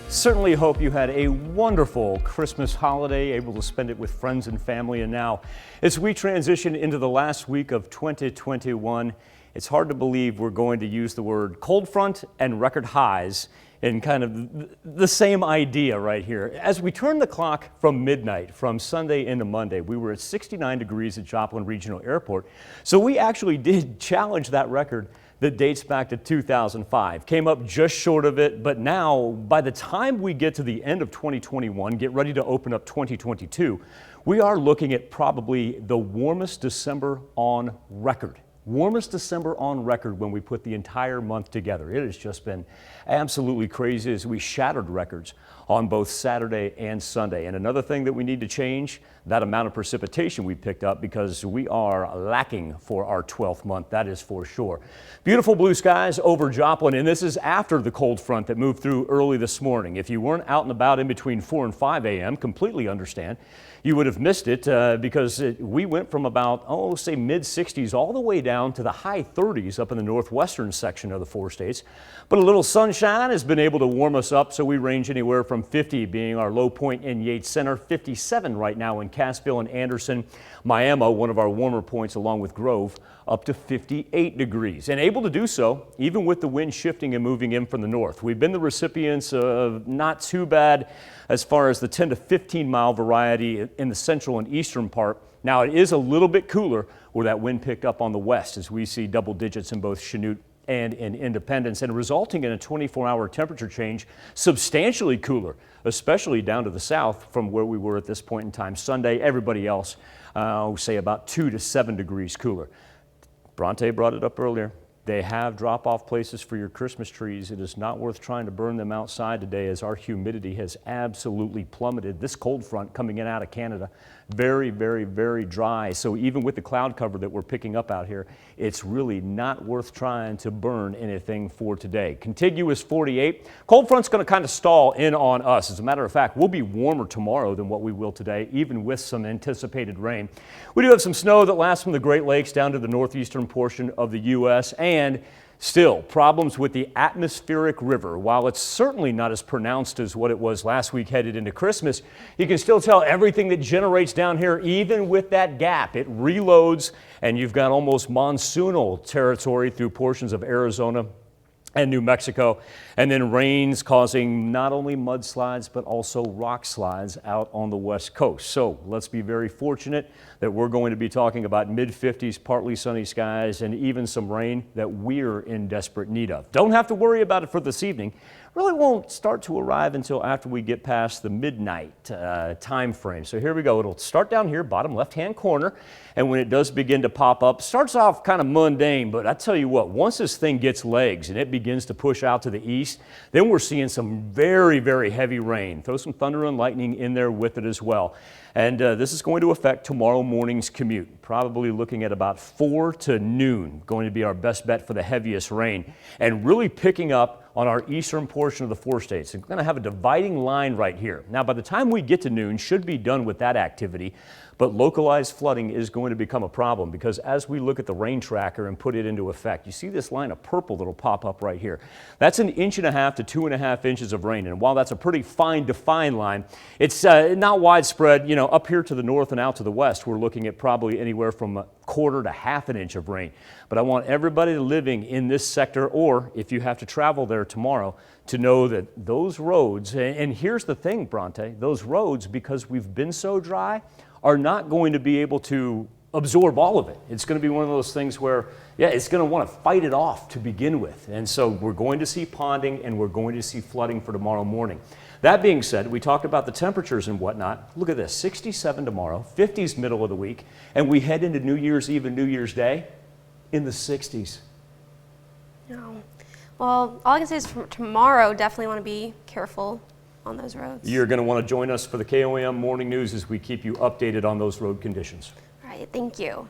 Certainly hope you had a wonderful Christmas holiday, able to spend it with friends and family. And now, as we transition into the last week of 2021, it's hard to believe we're going to use the word cold front and record highs in kind of the same idea right here. As we turn the clock from midnight, from Sunday into Monday, we were at 69 degrees at Joplin Regional Airport. So we actually did challenge that record that dates back to 2005. Came up just short of it, but now by the time we get to the end of 2021, get ready to open up 2022, we are looking at probably the warmest December on record. Warmest December on record when we put the entire month together. It has just been absolutely crazy as we shattered records on both Saturday and Sunday. And another thing that we need to change, that amount of precipitation we picked up, because we are lacking for our 12th month, that is for sure. Beautiful blue skies over Joplin, and this is after the cold front that moved through early this morning. If you weren't out and about in between 4 and 5 a.m., completely understand. You would have missed it because we went from about, say mid 60s all the way down to the high 30s up in the northwestern section of the 4 states. But a little sunshine has been able to warm us up, so we range anywhere from 50 being our low point in Yates Center, 57 right now in Cassville and Anderson, Miami, one of our warmer points along with Grove, up to 58 degrees, and able to do so even with the wind shifting and moving in from the north. We've been the recipients of not too bad as far as the 10 to 15 mile variety in the central and eastern part. Now it is a little bit cooler where that wind picked up on the west, as we see double digits in both Chanute and in Independence, and resulting in a 24-hour temperature change substantially cooler, especially down to the south from where we were at this point in time Sunday. Everybody else, say about 2 to 7 degrees cooler. Bronte brought it up earlier. They have drop-off places for your Christmas trees. It is not worth trying to burn them outside today, as our humidity has absolutely plummeted. This cold front coming in out of Canada, very, very, very dry. So even with the cloud cover that we're picking up out here, it's really not worth trying to burn anything for today. Contiguous 48. Cold front's going to kind of stall in on us. As a matter of fact, we'll be warmer tomorrow than what we will today, even with some anticipated rain. We do have some snow that lasts from the Great Lakes down to the northeastern portion of the U.S. and still problems with the atmospheric river. While it's certainly not as pronounced as what it was last week headed into Christmas, you can still tell everything that generates down here, even with that gap, it reloads, and you've got almost monsoonal territory through portions of Arizona and New Mexico, and then rains causing not only mudslides but also rock slides out on the west coast. So let's be very fortunate that we're going to be talking about mid-50s, partly sunny skies, and even some rain that we're in desperate need of. Don't have to worry about it for this evening. Really won't start to arrive until after we get past the midnight time frame. So here we go. It'll start down here, bottom left-hand corner, and when it does begin to pop up, starts off kind of mundane, but I tell you what, once this thing gets legs and it begins to push out to the east, then we're seeing some very, very heavy rain. Throw some thunder and lightning in there with it as well. And this is going to affect tomorrow morning's commute. Probably looking at about 4 to noon, going to be our best bet for the heaviest rain. And really picking up on our eastern portion of the 4 states. We're going to have a dividing line right here. Now, by the time we get to noon, should be done with that activity. But localized flooding is going to become a problem, because as we look at the rain tracker and put it into effect, you see this line of purple that'll pop up right here. That's 1.5 to 2.5 inches of rain. And while that's a pretty fine defined line, it's not widespread. You know, up here to the north and out to the west, we're looking at probably anywhere from 1/4 to 1/2 inch of rain. But I want everybody living in this sector, or if you have to travel there tomorrow, to know that those roads, and here's the thing, Bronte, those roads, because we've been so dry, are not going to be able to absorb all of it. It's going to be one of those things where, yeah, it's going to want to fight it off to begin with. And so we're going to see ponding and we're going to see flooding for tomorrow morning. That being said, we talked about the temperatures and whatnot. Look at this, 67 tomorrow, 50s middle of the week, and we head into New Year's Eve and New Year's Day in the 60s. No. Well, all I can say is for tomorrow, definitely want to be careful on those roads. You're going to want to join us for the KOAM Morning News as we keep you updated on those road conditions. All right, thank you.